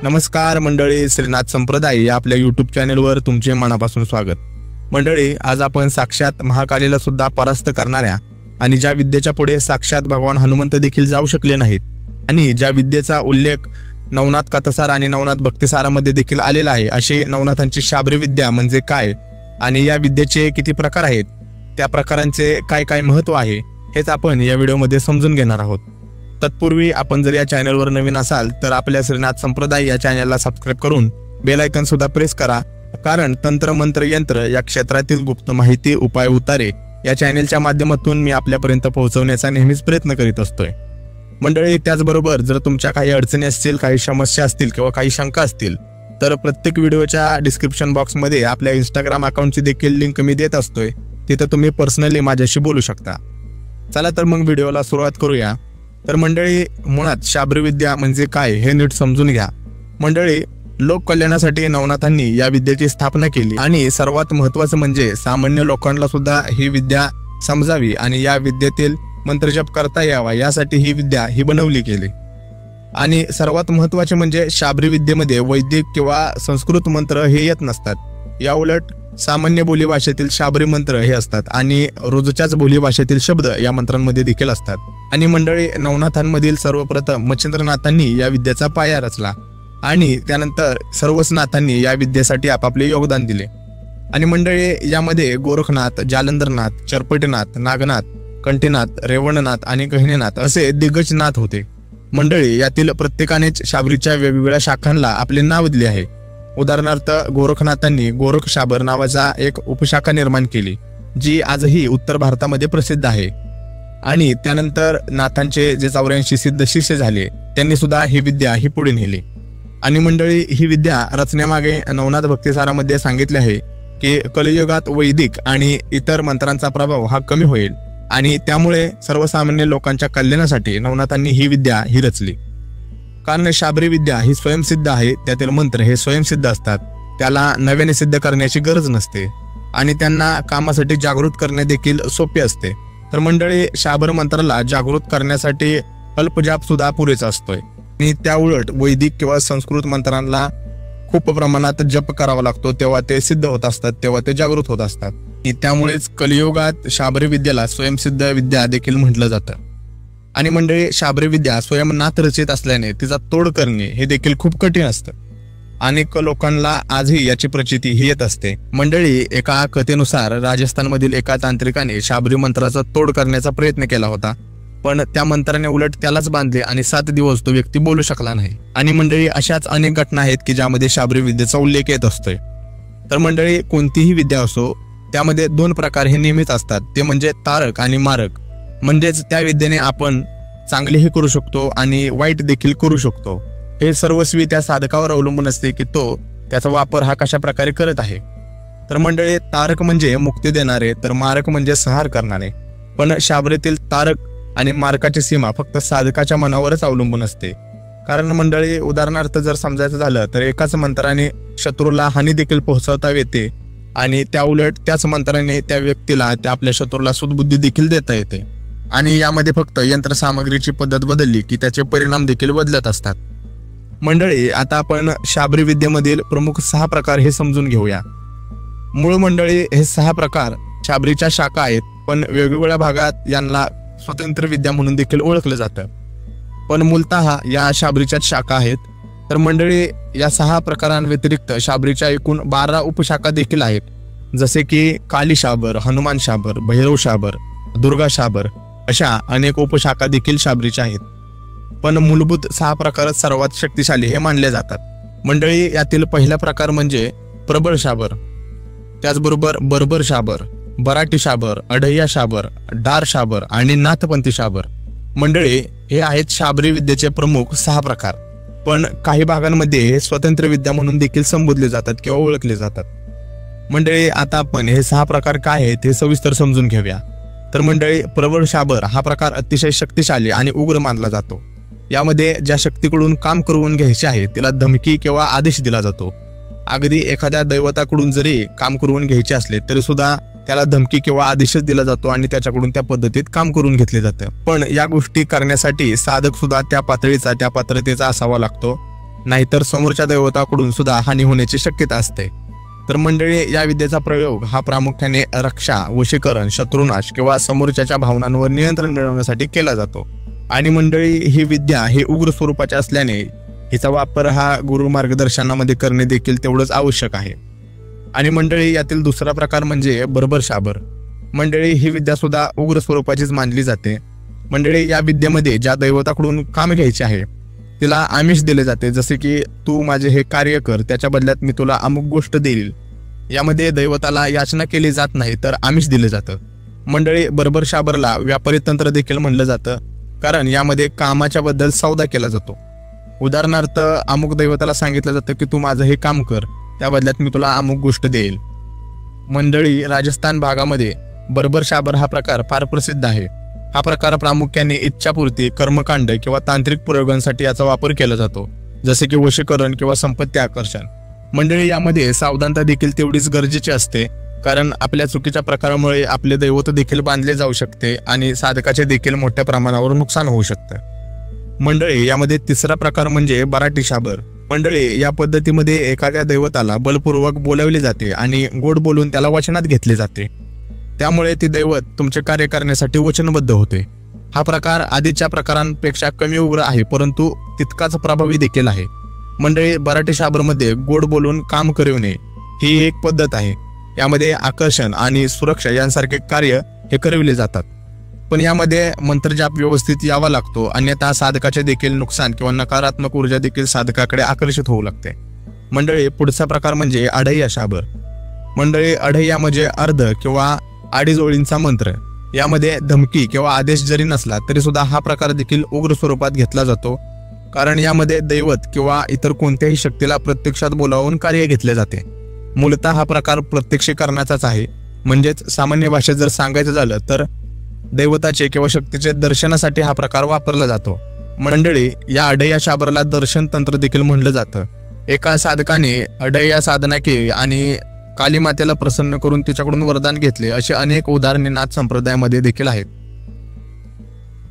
नमस्कार मंडळी, श्रीनाथ संप्रदाय या आपल्या यूट्यूब चॅनलवर तुमचे मनापासून स्वागत। मंडळी, आज आपण साक्षात महाकालीला सुद्धा परास्त करणाऱ्या आणि ज्या विद्येच्या पुढे साक्षात भगवान हनुमंत देखील जाऊ शकले नाहीत आणि ज्या विद्येचा उल्लेख नवनाथ कथासार आणि नवनाथ भक्तिसारामध्ये देखील आलेला आहे, अशी नवनाथांची शाबरी विद्या म्हणजे काय आणि या विद्येचे किती प्रकार आहेत, त्या प्रकारांचे काय काय महत्त्व आहे, हेच आपण या व्हिडिओमध्ये समजून घेणार आहोत। तत्पूर्वी आपण जर या चॅनलवर नवीन असाल तर आपल्या श्रीनाथ संप्रदाय या चॅनलला सबस्क्राइब करून बेल आयकॉन सुद्धा प्रेस करा, कारण तंत्र मंत्र यंत्र या क्षेत्रातील गुप्त माहिती, उपाय, उतारे या चॅनलच्या माध्यमातून मी आपल्यापर्यंत पोहोचवण्याचा नेहमीच प्रयत्न करीत असतोय। मंडळी, त्याचबरोबर जर तुमच्या काही अडचणी असतील, काही समस्या असतील किंवा काही शंका असतील तर प्रत्येक व्हिडिओच्या डिस्क्रिप्शन बॉक्समध्ये आपल्या इंस्टाग्राम अकाउंटची देखील लिंक मी देत असतोय, तिथे तुम्ही पर्सनली माझ्याशी बोलू शकता। चला तर मग व्हिडिओला सुरुवात करूया। तर मंडळी, मुळात शाबरी विद्या म्हणजे काय हे नीट समजून घ्या। मंडळी, लोक कल्याणासाठी नवनाथांनी या विद्येची स्थापना केली आणि सर्वात महत्त्वाचं म्हणजे सामान्य लोकांना सुद्धा ही विद्या समजावी आणि या विद्येतील मंत्रजप करता यावा यासाठी ही विद्या बनवली गेली। आणि सर्वात महत्त्वाचे म्हणजे शाबरी विद्येमध्ये वैदिक किंवा संस्कृत मंत्र हे येत नसतात, या उलट सामान्य बोलीभाषेतील शाबरी मंत्र हे असतात आणि रोजच्याच बोलीभाषेतील शब्द या मंत्रांमध्ये देखील असतात। आणि मंडळी, नवनाथांमधील सर्वप्रथम मच्छिंद्रनाथांनी या विद्येचा पाया रचला आणि त्यानंतर सर्वच नाथांनी या विद्येसाठी आपापले योगदान दिले। आणि मंडळी, यामध्ये गोरखनाथ, जालंधरनाथ, चरपटीनाथ, नागनाथ, कंठीनाथ, रेवणनाथ आणि गहिनीनाथ असे दिग्गज नाथ होते। मंडळी, यातील प्रत्येकानेच शाबरीच्या वेगवेगळ्या शाखांना आपले नाव दिले आहे। उदाहरणार्थ, गोरखनाथांनी गोरख शाबर नावाचा एक उपशाखा निर्माण केली, जी आजही उत्तर भारतामध्ये प्रसिद्ध आहे। आणि त्यानंतर नाथांचे जे 84 सिद्ध शिष्य झाले त्यांनी सुद्धा ही विद्या पुढे नेली। आणि मंडळी, ही विद्या रचण्यामागे नवनाथ भक्तिसारामध्ये सांगितले आहे की कलियुगात वैदिक आणि इतर मंत्रांचा प्रभाव हा कमी होईल आणि त्यामुळे सर्वसामान्य लोकांच्या कल्याणासाठी नवनाथांनी ही विद्या रचली। कारण शाबरी विद्या ही स्वयंसिद्ध आहे, त्यातील मंत्र हे स्वयंसिद्ध असतात, त्याला नव्याने सिद्ध करण्याची गरज नसते आणि त्यांना कामासाठी जागृत करणे देखील सोपे असते। तर मंडळी, शाबर मंत्राला जागृत करण्यासाठी अल्पजाप सुद्धा पुरेसा असतोय आणि त्या उलट वैदिक किंवा संस्कृत मंत्रांना खूप प्रमाणात जप करावा लागतो, तेव्हा ते सिद्ध होत असतात, तेव्हा ते जागृत होत असतात। त्यामुळेच कलियुगात शाबरी विद्येला स्वयंसिद्ध विद्या देखील म्हटलं जातं। आणि मंडळी, शाबरी विद्या स्वयंनाथ रचित असल्याने तिचा तोड करणे हे देखील खूप कठीण असतं। अनेक लोकांना आजही याची प्रचिती येत असते। मंडळी, एका कथेनुसार राजस्थानमधील एका तांत्रिकाने शाबरी मंत्राचा तोड करण्याचा प्रयत्न केला होता, पण त्या मंत्राने उलट त्यालाच बांधले आणि 7 दिवस तो व्यक्ती बोलू शकला नाही। आणि मंडळी, अशाच अनेक घटना आहेत की ज्यामध्ये शाबरी विद्येचा उल्लेख येत असतोय। तर मंडळी, कोणतीही विद्या असो त्यामध्ये 2 प्रकार हे नेहमीच असतात, ते म्हणजे तारक आणि मारक। म्हणजेच त्या विद्येने आपण चांगलेही करू शकतो आणि वाईट देखील करू शकतो। हे सर्वस्वी त्या साधकावर अवलंबून असते की तो त्याचा वापर हा कशा प्रकारे करत आहे। तर मंडळी, तारक म्हणजे मुक्ती देणारे, तर मारक म्हणजे संहार करणारे। पण शाबरीतील तारक आणि मारकाची सीमा फक्त साधकाच्या मनावरच अवलंबून असते। कारण मंडळी, उदाहरणार्थ जर समजायचं झालं तर एकाच मंत्राने शत्रूला हानी देखील पोहोचवता येते आणि त्या उलट त्याच मंत्राने त्या व्यक्तीला, त्या आपल्या शत्रूला सुदबुद्धी देखील देता येते। आणि यामध्ये फक्त यंत्रसामग्रीची पद्धत बदलली की त्याचे परिणाम देखील बदलत असतात। मंडळी, आता आपण शाबरी विद्येमधील प्रमुख 6 प्रकार हे समजून घेऊया। मूळ मंडळी, हे 6 प्रकार शाबरीच्या शाखा आहेत, पण वेगवेगळ्या भागात यांना स्वतंत्र विद्या म्हणून देखील ओळखलं जातं, पण मूलतः या शाबरीच्याच शाखा आहेत। तर मंडळी, या 6 प्रकारांव्यतिरिक्त शाबरीच्या एकूण 12 उपशाखा देखील आहेत, जसे की काली शाबर, हनुमान शाबर, भैरव शाबर, दुर्गा शाबर अशा अनेक उपशाखा देखील शाबरीच्या आहेत। पण मूलभूत 6 प्रकारच सर्वात शक्तिशाली हे मानले जातात। मंडळी, यातील पहिला प्रकार म्हणजे प्रबळ शाबर, त्याचबरोबर बर्बर शाबर, बराटी शाबर, अढैया शाबर, डार शाबर आणि नाथपंथी शाबर। मंडळी, हे आहेत शाबरी विद्येचे प्रमुख 6 प्रकार, पण काही भागांमध्ये हे स्वतंत्र विद्या म्हणून देखील संबोधले जातात किंवा ओळखले जातात। मंडळी, आता आपण हे 6 प्रकार काय आहेत हे सविस्तर समजून घेऊया। तर मंडळी, प्रबळ शाबर हा प्रकार अतिशय शक्तिशाली आणि उग्र मानला जातो। यामध्ये ज्या शक्तीकडून काम करून घ्यायचे आहे तिला धमकी किंवा आदेश दिला जातो। अगदी एखाद्या दैवताकडून जरी काम करून घ्यायचे असले तरी सुद्धा त्याला धमकी किंवा आदेशच दिला जातो आणि त्याच्याकडून त्या पद्धतीत काम करून घेतले जातं। पण या गोष्टी करण्यासाठी साधक सुद्धा त्या पातळीचा, त्या पात्रतेचा असावा लागतो नाहीतर समोरच्या दैवताकडून सुद्धा हानी होण्याची शक्यता असते. तर मंडळी, या विद्येचा प्रयोग हा प्रामुख्याने रक्षा, वशीकरण, शत्रुनाश किंवा समोरच्याच्या भावनांवर नियंत्रण मिळवण्यासाठी केला जातो. आणि मंडळी, ही विद्या हे उग्र स्वरूपाची असल्याने हिचा वापर हा गुरु मार्गदर्शनामध्ये करणे देखील तेवढंच आवश्यक आहे. आणि मंडळी, यातील दुसरा प्रकार म्हणजे बर्बर शाबर. मंडळी, ही विद्या सुद्धा उग्र स्वरूपाचीच मानली जाते. मंडळी, या विद्येमध्ये ज्या दैवताकडून काम घ्यायचे आहे तिला आमिष दिले जाते, जसे की तू माझे हे कार्य कर, त्याच्या बदल्यात मी तुला अमुक गोष्ट देईल. यामध्ये दैवताला याचना केली जात नाही, तर आमिष दिले जातं. मंडळी, बर्बर शाबरला व्यापारी तंत्र देखील म्हणलं जातं, कारण यामध्ये कामाच्या बद्दल सौदा केला जातो. उदाहरणार्थ, अमुक दैवताला सांगितलं जातं की तू माझं हे काम कर, त्या बदल्यात मी तुला अमुक गोष्ट देईल. मंडळी, राजस्थान भागामध्ये बर्बर शाबर हा प्रकार फार प्रसिद्ध आहे. हा प्रकार प्रामुख्याने इच्छापूर्ती, कर्मकांड किंवा तांत्रिक प्रयोगांसाठी याचा वापर केला जातो, जसे की वशीकरण किंवा संपत्ती आकर्षण. मंडळी, यामध्ये सावधानता देखील तेवढीच गरजेची असते, कारण आपल्या चुकीच्या प्रकारामुळे आपले दैवत देखील बांधले जाऊ शकते आणि साधकाचे देखील मोठ्या प्रमाणावर नुकसान होऊ शकतं. मंडळी, यामध्ये तिसरा प्रकार म्हणजे बराटी शाबर. मंडळी, या पद्धतीमध्ये एखाद्या दैवताला बलपूर्वक बोलावले जाते आणि गोड बोलून त्याला वचनात घेतले जाते. त्यामुळे ती दैवत तुमचे कार्य करण्यासाठी वचनबद्ध होते. हा प्रकार आधीच्या प्रकारांपेक्षा कमी उग्र आहे, परंतु तितकाच प्रभावी देखील आहे. मंडळी, बराटी शाबरमध्ये गोड बोलून काम करविणे ही एक पद्धत आहे. यामध्ये आकर्षण आणि सुरक्षा यांसारखे कार्य हे करविले जातात. पण यामध्ये मंत्रजाप व्यवस्थित यावा लागतो, अन्यथा साधकाचे देखील नुकसान किंवा नकारात्मक ऊर्जा देखील साधकाकडे आकर्षित होऊ लागते. मंडळी, पुढचा प्रकार म्हणजे अढैया शाबर. मंडळी, अढैया म्हणजे अर्ध किंवा अडीच ओळींचा मंत्र. यामध्ये धमकी किंवा आदेश जरी नसला तरी सुद्धा हा प्रकार देखील उग्र स्वरूपात घेतला जातो, कारण यामध्ये दैवत किंवा इतर कोणत्याही शक्तीला प्रत्यक्षात बोलावून कार्य घेतले जाते. मूलतः हा प्रकार प्रत्यक्षीकरणाचाच आहे. म्हणजेच सामान्य भाषेत जर सांगायचं झालं तर दैवताचे किंवा शक्तीचे दर्शनासाठी हा प्रकार वापरला जातो. मंडळी, या अढैया शाबरला दर्शन तंत्र देखील म्हणलं जातं. एका साधकाने अढैया साधना केली आणि काली मातेला प्रसन्न करून तिच्याकडून वरदान घेतले, असे अनेक उदाहरणे नाथ संप्रदायामध्ये देखील आहेत.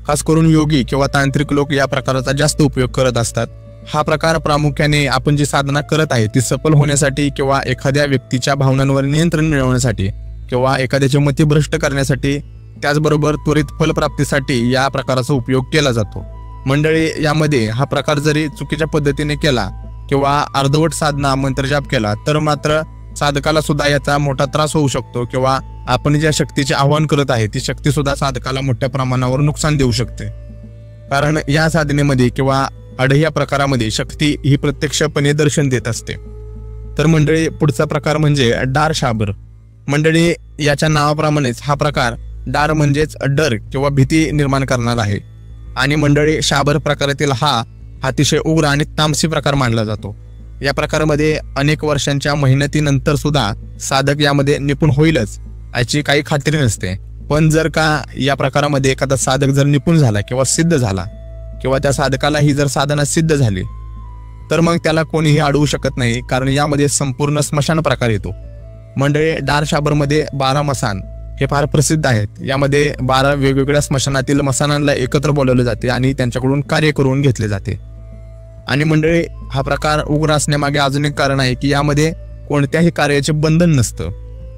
खास करून योगी किंवा तांत्रिक लोक या प्रकाराचा जास्त उपयोग करत असतात. हा प्रकार प्रामुख्याने आपण जी साधना करत आहे ती सफल होण्यासाठी किंवा एखाद्या व्यक्तीच्या भावनांवर नियंत्रण मिळवण्यासाठी किंवा एखाद्याचे मती भ्रष्ट करण्यासाठी, त्याचबरोबर त्वरित फलप्राप्तीसाठी या प्रकाराचा उपयोग केला जातो. मंडळी, यामध्ये हा प्रकार जरी चुकीच्या पद्धतीने केला किंवा अर्धवट साधना मंत्रजाप केला तर मात्र साधकाला सुद्धा याचा मोठा त्रास होऊ शकतो किंवा आपण ज्या शक्तीचे आवाहन करत आहे ती शक्ती सुद्धा साधकाला मोठ्या प्रमाणावर नुकसान देऊ शकते. कारण या साधनेमध्ये किंवा अढैया प्रकारामध्ये शक्ती ही प्रत्यक्षपणे दर्शन देत असते. तर मंडळी, पुढचा प्रकार म्हणजे डार शाबर. मंडळी, याच्या नावाप्रमाणेच हा प्रकार डार म्हणजेच डर किंवा भीती निर्माण करणार आहे. आणि मंडळी, शाबर प्रकारातील हा अतिशय उग्र आणि तामसी प्रकार मानला जातो. या प्रकारामध्ये अनेक वर्षांच्या मेहनतीनंतर सुद्धा साधक यामध्ये निपुण होईलच याची काही खात्री नसते. पण जर का या प्रकारामध्ये एखादा साधक जर निपुण झाला किंवा सिद्ध झाला किंवा त्या साधकाला ही जर साधना सिद्ध झाली तर मग त्याला कोणीही अडवू शकत नाही, कारण यामध्ये संपूर्ण स्मशान प्रकार येतो. मंडळी, डार शाबरमध्ये 12 मसान हे फार प्रसिद्ध आहेत. यामध्ये 12 वेगवेगळ्या स्मशानातील मसानांना एकत्र बोलवले जाते आणि त्यांच्याकडून कार्य करून घेतले जाते. आणि मंडळी, हा प्रकार उग्र असण्यामागे अजून एक कारण आहे की यामध्ये कोणत्याही कार्याचे बंधन नसतं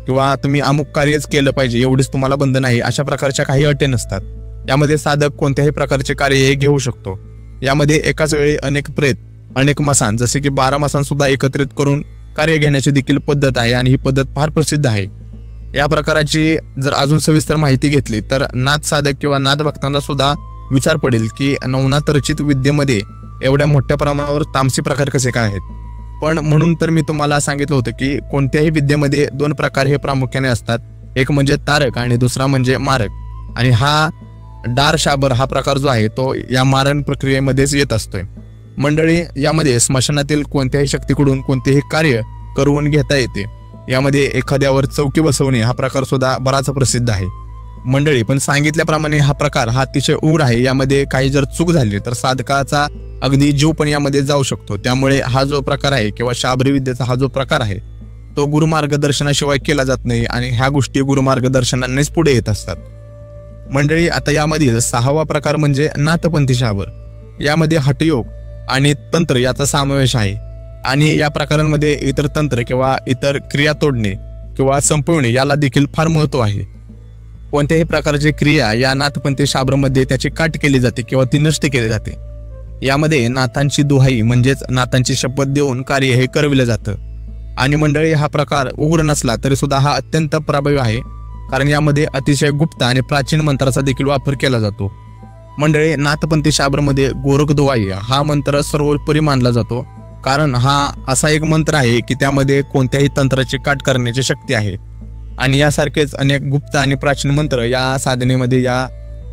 किंवा तुम्ही अमुक कार्यच केलं पाहिजे एवढेच तुम्हाला बंधन आहे अशा प्रकारच्या काही अटी नसतात. यामध्ये साधक कोणत्याही प्रकारचे कार्य हे घेऊ शकतो. यामध्ये एकाच वेळी अनेक प्रेत, अनेक मसान जसे की 12 मसान सुद्धा एकत्रित करून कार्य घेण्याची देखील पद्धत आहे आणि ही पद्धत फार प्रसिद्ध आहे. या प्रकाराची जर अजून सविस्तर माहिती घेतली तर नाथ साधक किंवा नाथ भक्तांना सुद्धा विचार पडेल की नवनाथ रचित विद्येमध्ये एवढ्या मोठ्या प्रमाणावर तामसी प्रकार कसे काय आहेत. पण म्हणून तर मी तुम्हाला सांगितलं होतं की कोणत्याही विद्येमध्ये 2 प्रकार हे प्रामुख्याने असतात. एक म्हणजे तारक आणि दुसरा म्हणजे मारक. आणि हा डार शाबर हा प्रकार जो आहे तो या मारण प्रक्रियेमध्येच येत असतोय. मंडळी, यामध्ये स्मशानातील कोणत्याही शक्तीकडून कोणतेही कार्य करून घेता येते. यामध्ये एखाद्यावर चौकी बसवणे हा प्रकार सुद्धा बराच प्रसिद्ध आहे. मंडळी, पण सांगितल्याप्रमाणे हा प्रकार हा अतिशय उग्र आहे. यामध्ये काही जर चूक झाली तर साधकाचा अगदी जीव पण यामध्ये जाऊ शकतो. त्यामुळे हा जो प्रकार आहे किंवा शाबरी विद्येचा हा जो प्रकार आहे तो गुरुमार्गदर्शनाशिवाय केला जात नाही आणि ह्या गोष्टी गुरुमार्गदर्शनानेच पुढे येत असतात. मंडळी, आता यामध्ये 6वा प्रकार म्हणजे नाथपंथी शाबर. यामध्ये हठयोग, आणि तंत्र याचा समावेश आहे। आणि या प्रकारांमध्ये इतर तंत्र किंवा इतर क्रिया तोडणे किंवा संपवणे याला देखील फार महत्त्व आहे। कोणत्याही प्रकारची क्रिया या नाथपंथी शाबरमध्ये त्याची काट केली जाते किंवा ती नष्ट केली जाते। यामध्ये नाथांची दुहाई म्हणजेच नाथांची शपथ देऊन कार्य हे करविलं जातं। आणि मंडळी, हा प्रकार उग्र नसला तरी सुद्धा हा अत्यंत प्रभावी आहे, कारण यामध्ये अतिशय गुप्त आणि प्राचीन मंत्राचा देखील वापर केला जातो। मंडळी, नाथपंथी शाबरमध्ये गोरख दुहाई हा मंत्र सर्वोपरी मानला जातो, कारण हा असा एक मंत्र आहे की त्यामध्ये कोणत्याही तंत्राची काट करण्याची शक्ती आहे। आणि यासारखेच अनेक गुप्त आणि प्राचीन मंत्र या साधनेमध्ये या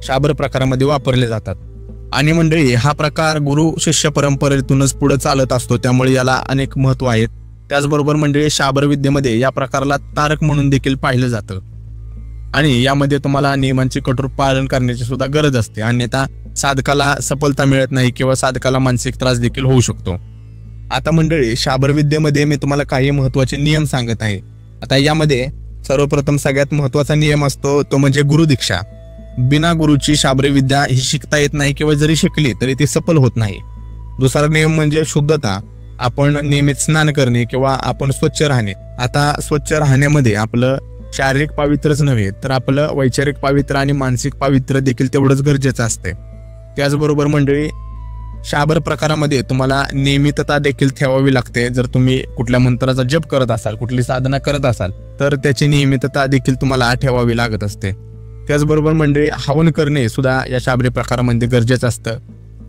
शाबर प्रकारामध्ये वापरले जातात। आणि मंडळी, हा प्रकार गुरु शिष्य परंपरेतूनच पुढे चालत असतो, त्यामुळे याला अनेक महत्व आहेत। त्याचबरोबर मंडळी, शाबर विद्येमध्ये या प्रकाराला तारक म्हणून देखील पाहिलं जातं आणि यामध्ये तुम्हाला नियमांचे कठोर पालन करण्याची सुद्धा गरज असते, अन्यथा साधकाला सफलता मिळत नाही किंवा साधकाला मानसिक त्रास देखील होऊ शकतो। आता मंडळी, शाबर विद्येमध्ये मी तुम्हाला काही महत्त्वाचे नियम सांगत आहे। आता यामध्ये सर्वप्रथम सगळ्यात महत्त्वाचा नियम असतो तो म्हणजे गुरुदीक्षा। बिना गुरुची शाबरी विद्या ही शिकता येत नाही किंवा जरी शिकली तरी ती सफल होत नाही। दुसरा नियम म्हणजे शुद्धता। आपण नियमित स्नान करणे किंवा आपण स्वच्छ राहणे। आता स्वच्छ राहण्यामध्ये आपलं शारीरिक पावित्र्यच नव्हे तर आपलं वैचारिक पावित्र्य आणि मानसिक पावित्र्य देखील तेवढंच गरजेचं असते। त्याचबरोबर मंडळी, शाबर प्रकारामध्ये तुम्हाला नियमितता देखील ठेवावी लागते। जर तुम्ही कुठल्या मंत्राचा जप करत असाल, कुठली साधना करत असाल तर त्याची नियमितता देखील तुम्हाला ठेवावी लागत असते। त्याचबरोबर मंडळी, हवन करणे सुद्धा या शाबरी प्रकारामध्ये गरजेचं असतं।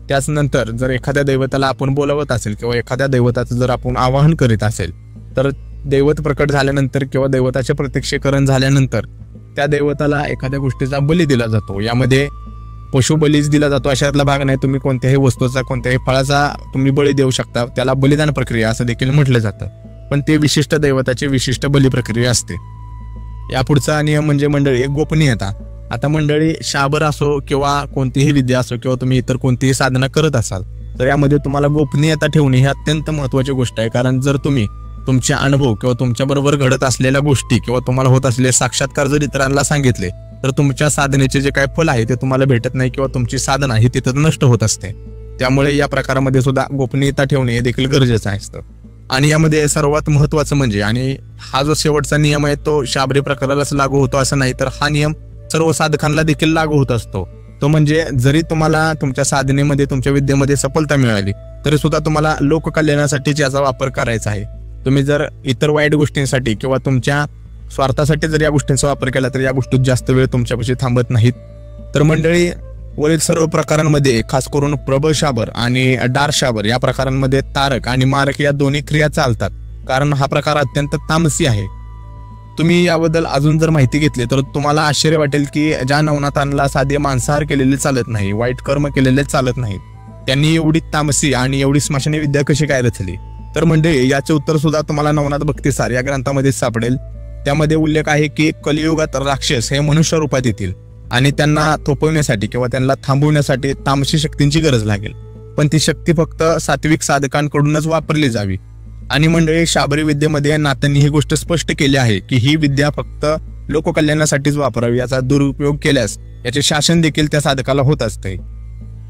त्याचनंतर जर एखाद्या दैवताला आपण बोलवत असेल किंवा एखाद्या दैवताचं जर आपण आवाहन करीत असेल तर दैवत प्रकट झाल्यानंतर किंवा दैवताचे प्रत्यक्षीकरण झाल्यानंतर त्या दैवताला एखाद्या गोष्टीचा बली दिला जातो। यामध्ये पशु बलीच दिला जातो अशातला भाग नाही, तुम्ही कोणत्याही वस्तूचा, कोणत्याही फळाचा तुम्ही बळी देऊ शकता, त्याला बलिदान प्रक्रिया असं देखील म्हटलं जातं, पण ते विशिष्ट दैवताची विशिष्ट बली प्रक्रिया असते। या पुढचा नियम म्हणजे मंडळी गोपनीयता। आता मंडळी, शाबर असो किंवा कोणतीही विद्या असो किंवा तुम्ही इतर कोणतीही साधना करत असाल तर यामध्ये तुम्हाला गोपनीयता ठेवणे ही अत्यंत महत्त्वाची गोष्ट आहे। कारण जर तुम्ही तुमचे अनुभव किंवा तुमच्याबरोबर घडत असलेल्या गोष्टी किंवा तुम्हाला होत असलेले साक्षात्कार जर इतरांना सांगितले तर तुमच्या साधनेचे जे काय फल आहे ते तुम्हाला भेटत नाही किंवा तुमची साधना ही तिथं नष्ट होत असते। त्यामुळे या प्रकारामध्ये सुद्धा गोपनीयता ठेवणे हे देखील गरजेचं असतं। आणि यामध्ये सर्वात महत्त्वाचं म्हणजे, आणि हा जो शेवटचा नियम आहे तो शाबरी प्रकारालाच लागू होतो असं नाही, तर हा नियम सर्व साधकांना देखील लागू होत असतो। तो म्हणजे जरी तुम्हाला तुमच्या साधनेमध्ये, तुमच्या विद्येमध्ये सफलता मिळाली तरी सुद्धा तुम्हाला लोककल्याणासाठीच याचा वापर करायचा आहे। तुम्ही जर इतर वाईट गोष्टींसाठी किंवा तुमच्या स्वार्थासाठी जर या गोष्टींचा वापर केला तर या गोष्टीत जास्त वेळ तुमच्यापाशी थांबत नाहीत। तर मंडळी, वरील सर्व प्रकारांमध्ये खास करून प्रबळ शाबर आणि डार शाबर या प्रकारांमध्ये तारक आणि मारक या दोन्ही क्रिया चालतात, कारण हा प्रकार अत्यंत तामसी आहे। तुम्ही याबद्दल अजून जर माहिती घेतली तर तुम्हाला आश्चर्य वाटेल की ज्या नवनाथांना साधे मांसाहार केलेले चालत नाही, वाईट कर्म केलेले चालत नाहीत, त्यांनी एवढी तामसी आणि एवढी स्मशानी विद्या कशी काय रचली? तर मंडळी, याचे उत्तर सुद्धा तुम्हाला नवनाथ भक्तिसार या ग्रंथामध्ये सापडेल। त्यामध्ये उल्लेख आहे की कलियुगात राक्षस हे मनुष्य रूपात येतील आणि त्यांना थोपवण्यासाठी किंवा त्यांना थांबवण्यासाठी तामसी शक्तींची गरज लागेल, पण ती शक्ती फक्त सात्विक साधकांकडूनच वापरली जावी। आणि मंडळी, शाबरी विद्येमध्ये नाथांनी ही गोष्ट स्पष्ट केली आहे की ही विद्या फक्त लोककल्याणासाठीच वापरावी, याचा दुरुपयोग केल्यास याचे शासन देखील त्या साधकाला होत असते।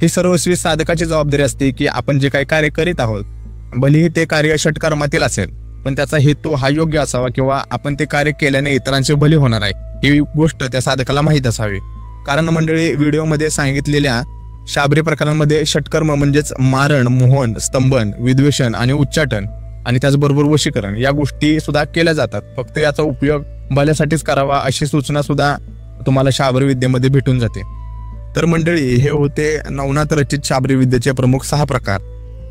ही सर्वस्वी साधकाची जबाबदारी असते की आपण जे काही कार्य करीत आहोत, भलेही ते कार्य षटकर्मातील असेल पण त्याचा हेतू हा योग्य असावा किंवा आपण ते कार्य केल्याने इतरांचे भले होणार आहे ही गोष्ट त्या साधकाला माहीत असावी। कारण मंडळी, व्हिडिओमध्ये सांगितलेल्या शाबरी प्रकारांमध्ये षटकर्म म्हणजेच मारण, मोहन, स्तंभन, विद्वेषण आणि उच्चाटन आणि त्याचबरोबर वशीकरण या गोष्टी सुद्धा केल्या जातात। फक्त याचा उपयोग भल्यासाठीच करावा अशी सूचना सुद्धा तुम्हाला शाबरी विद्येमध्ये भेटून जाते। तर मंडळी, हे होते नवनाथ रचित शाबरी विद्येचे प्रमुख 6 प्रकार।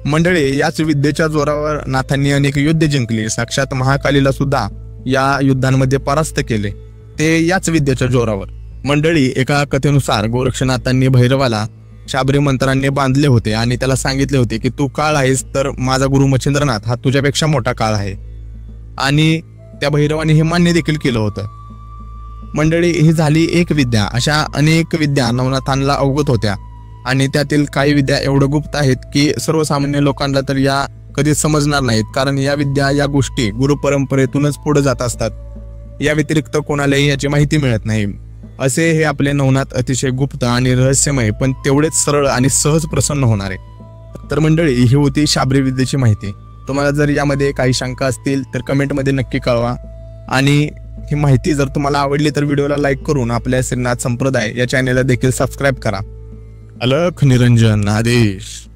मंडळी, याच विद्येच्या जोरावर नाथांनी अनेक युद्ध जिंकली, साक्षात महाकालीला सुद्धा या युद्धांमध्ये परास्त केले, ते याच विद्येच्या जोरावर। मंडळी, एका कथेनुसार गोरक्षनाथांनी भैरवाला शाबरी मंत्रांनी बांधले होते आणि त्याला सांगितले होते की तू काळ आहेस तर माझा गुरु मच्छिंद्रनाथ हा तुझ्यापेक्षा मोठा काळ आहे, आणि त्या भैरवाने हे मान्य देखील केलं होतं। मंडळी, ही झाली एक विद्या। अशा अनेक विद्या नवनाथांना अवगत होत्या आणि त्यातील काही विद्या एवढं गुप्त आहेत की सर्वसामान्य लोकांना तर या कधीच समजणार नाहीत, कारण या विद्या, या गोष्टी गुरु परंपरेतूनच पुढे जात असतात। या व्यतिरिक्त कोणालाही याची माहिती मिळत नाही। असे हे आपले नवनाथ अतिशय गुप्त आणि रहस्यमय पण तेवढेच सरळ आणि सहज प्रसन्न होणारे। तर मंडळी ही होती शाबरी विद्येची माहिती. तुम्हाला जर यामध्ये काही शंका असतील तर कमेंटमध्ये नक्की कळवा. आणि ही माहिती जर तुम्हाला आवडली तर व्हिडिओला लाईक करून आपल्या श्रीनाथ संप्रदाय या चॅनेलला देखील सबस्क्राईब करा. अलख निरंजन आदेश.